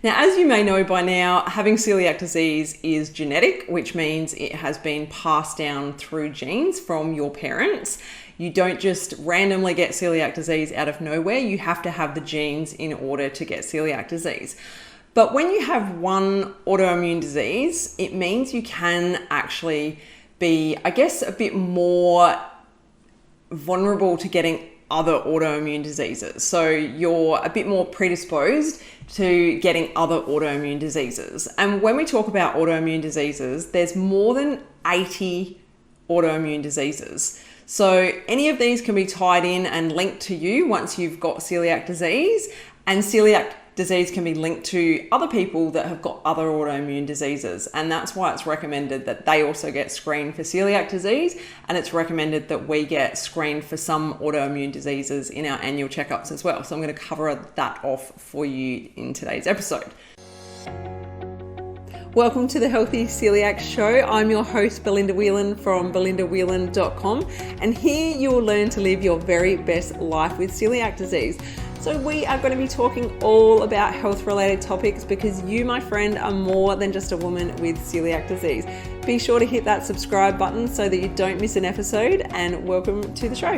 Now, as you may know by now, having celiac disease is genetic, which means it has been passed down through genes from your parents. You don't just randomly get celiac disease out of nowhere. You have to have the genes in order to get celiac disease. But when you have one autoimmune disease, it means you can actually be, I guess, a bit more vulnerable to getting other autoimmune diseases. So you're a bit more predisposed to getting other autoimmune diseases. And when we talk about autoimmune diseases, there's more than 80 autoimmune diseases. So any of these can be tied in and linked to you once you've got celiac disease, and celiac disease can be linked to other people that have got other autoimmune diseases. And that's why it's recommended that they also get screened for celiac disease. And it's recommended that we get screened for some autoimmune diseases in our annual checkups as well. So I'm going to cover that off for you in today's episode. Welcome to the Healthy Celiac Show. I'm your host, Belinda Whelan from belindawhelan.com. And here you will learn to live your very best life with celiac disease. So we are going to be talking all about health-related topics because you, my friend, are more than just a woman with celiac disease. Be sure to hit that subscribe button so that you don't miss an episode, and welcome to the show.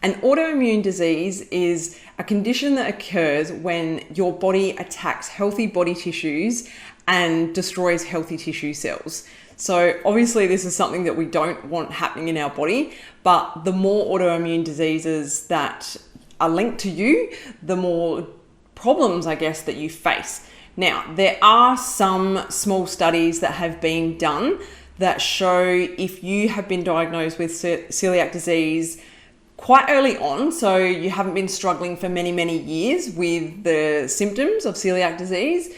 An autoimmune disease is a condition that occurs when your body attacks healthy body tissues and destroys healthy tissue cells. So obviously this is something that we don't want happening in our body, but the more autoimmune diseases that are linked to you, the more problems, I guess, that you face. Now, there are some small studies that have been done that show if you have been diagnosed with celiac disease quite early on, so you haven't been struggling for many, many years with the symptoms of celiac disease,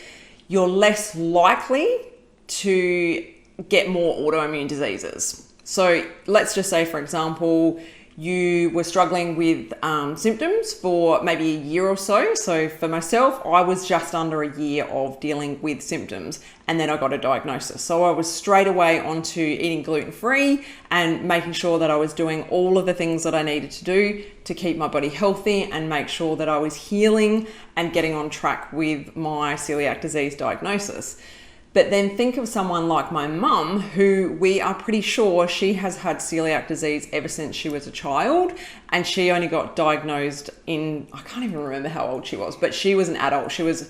you're less likely to get more autoimmune diseases. So let's just say, for example, you were struggling with symptoms for maybe a year or so. So for myself, I was just under a year of dealing with symptoms, and then I got a diagnosis. So I was straight away onto eating gluten-free and making sure that I was doing all of the things that I needed to do to keep my body healthy and make sure that I was healing and getting on track with my celiac disease diagnosis. But then think of someone like my mum, who we are pretty sure she has had celiac disease ever since she was a child. And she only got diagnosed I can't even remember how old she was, but she was an adult. She was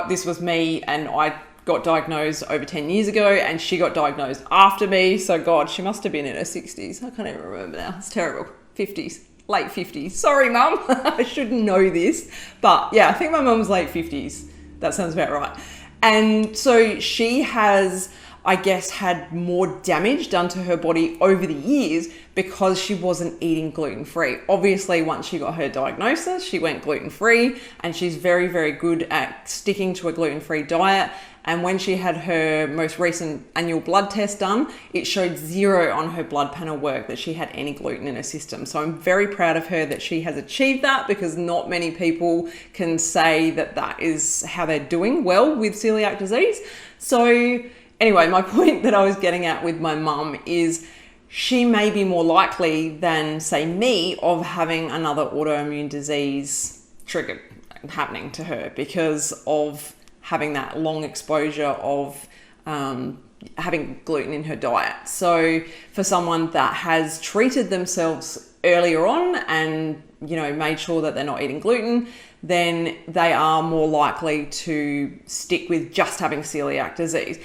this was me, and I got diagnosed over 10 years ago, and she got diagnosed after me. So God, she must have been in her 60s. I can't even remember now. It's terrible. 50s. Late 50s. Sorry, mum. I should know this. But yeah, I think my mum's late 50s. That sounds about right. And so she has, I guess, had more damage done to her body over the years because she wasn't eating gluten-free. Obviously, once she got her diagnosis, she went gluten-free, and she's very, very good at sticking to a gluten-free diet. And when she had her most recent annual blood test done, it showed 0 on her blood panel work that she had any gluten in her system. So I'm very proud of her that she has achieved that, because not many people can say that that is how they're doing well with celiac disease. So anyway, my point that I was getting at with my mum is she may be more likely than, say, me, of having another autoimmune disease triggered happening to her because of having that long exposure of having gluten in her diet. So for someone that has treated themselves earlier on and, made sure that they're not eating gluten, then they are more likely to stick with just having celiac disease.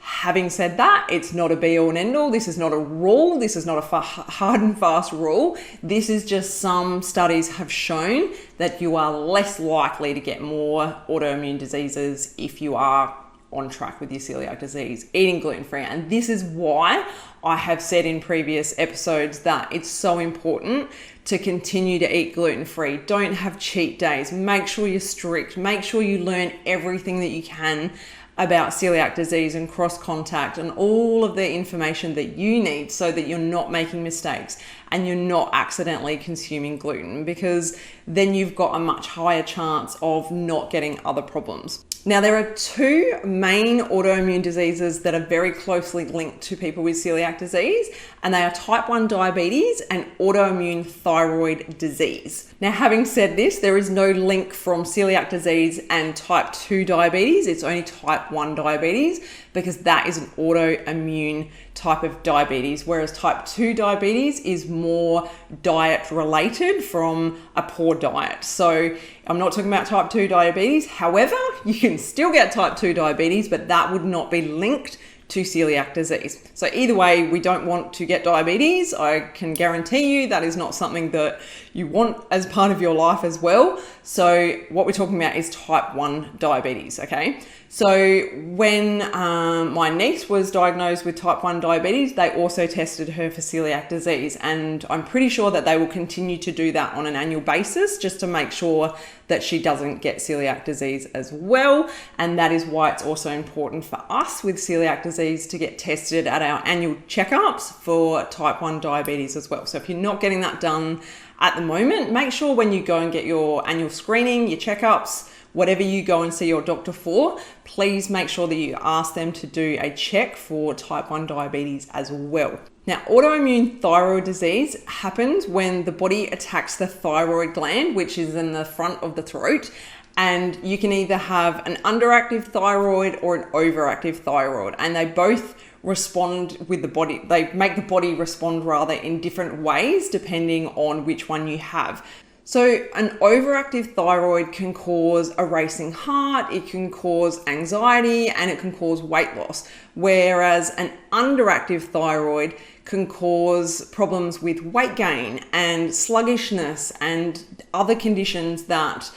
Having said that, it's not a be all and end all. This is not a rule. This is not a hard and fast rule. This is just some studies have shown that you are less likely to get more autoimmune diseases if you are on track with your celiac disease, eating gluten-free. And this is why I have said in previous episodes that it's so important to continue to eat gluten-free. Don't have cheat days. Make sure you're strict. Make sure you learn everything that you can about celiac disease and cross contact and all of the information that you need so that you're not making mistakes and you're not accidentally consuming gluten, because then you've got a much higher chance of not getting other problems. Now, there are two main autoimmune diseases that are very closely linked to people with celiac disease, and they are type 1 diabetes and autoimmune thyroid disease. Now, having said this, there is no link from celiac disease and type 2 diabetes. It's only type 1 diabetes because that is an autoimmune type of diabetes, whereas type 2 diabetes is more diet related from a poor diet. So I'm not talking about type 2 diabetes. However, you can still get type 2 diabetes, but that would not be linked to celiac disease. So either way, we don't want to get diabetes. I can guarantee you that is not something that you want as part of your life as well. So what we're talking about is type 1 diabetes, okay? So when my niece was diagnosed with type 1 diabetes, they also tested her for celiac disease. And I'm pretty sure that they will continue to do that on an annual basis just to make sure that she doesn't get celiac disease as well. And that is why it's also important for us with celiac disease to get tested at our annual checkups for type 1 diabetes as well. So if you're not getting that done at the moment, make sure when you go and get your annual screening, your checkups, whatever you go and see your doctor for, please make sure that you ask them to do a check for type 1 diabetes as well. Now, autoimmune thyroid disease happens when the body attacks the thyroid gland, which is in the front of the throat, and you can either have an underactive thyroid or an overactive thyroid, and they both respond with the body. They make the body respond rather in different ways depending on which one you have. So an overactive thyroid can cause a racing heart, it can cause anxiety, and it can cause weight loss. Whereas an underactive thyroid can cause problems with weight gain and sluggishness and other conditions that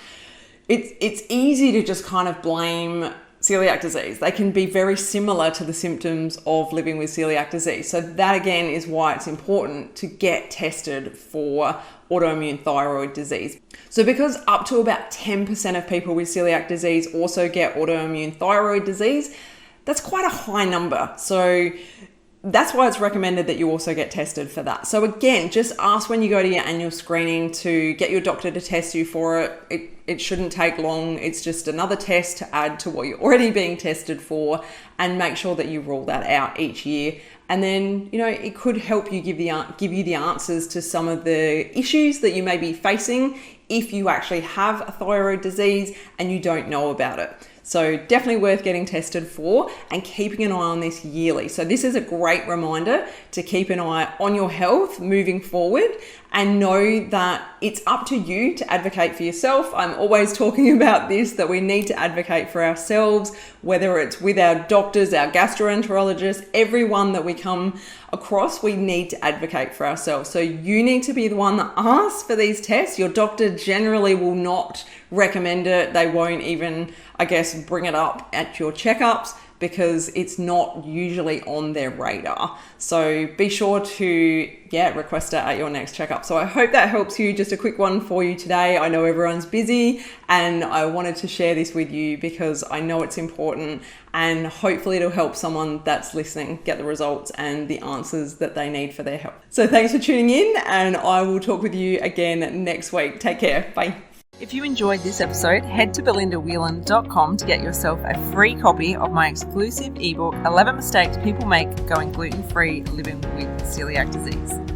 it's easy to just kind of blame celiac disease. They can be very similar to the symptoms of living with celiac disease. So that again is why it's important to get tested for autoimmune thyroid disease. So because up to about 10% of people with celiac disease also get autoimmune thyroid disease, that's quite a high number. So that's why it's recommended that you also get tested for that. So again, just ask when you go to your annual screening to get your doctor to test you for it. It shouldn't take long. It's just another test to add to what you're already being tested for, and make sure that you rule that out each year. And then, it could help you give you the answers to some of the issues that you may be facing if you actually have a thyroid disease and you don't know about it. So definitely worth getting tested for and keeping an eye on this yearly. So this is a great reminder to keep an eye on your health moving forward, and know that it's up to you to advocate for yourself. I'm always talking about this, that we need to advocate for ourselves, whether it's with our doctors, our gastroenterologists, everyone that we come across, we need to advocate for ourselves. So you need to be the one that asks for these tests. Your doctor generally will not recommend it. They won't even, bring it up at your checkups because it's not usually on their radar. So be sure to request it at your next checkup. So I hope that helps you. Just a quick one for you today. I know everyone's busy, and I wanted to share this with you because I know it's important, and hopefully it'll help someone that's listening get the results and the answers that they need for their health. So thanks for tuning in, and I will talk with you again next week. Take care. Bye. If you enjoyed this episode, head to belindawhelan.com to get yourself a free copy of my exclusive ebook, 11 Mistakes People Make Going Gluten-Free Living with Celiac Disease.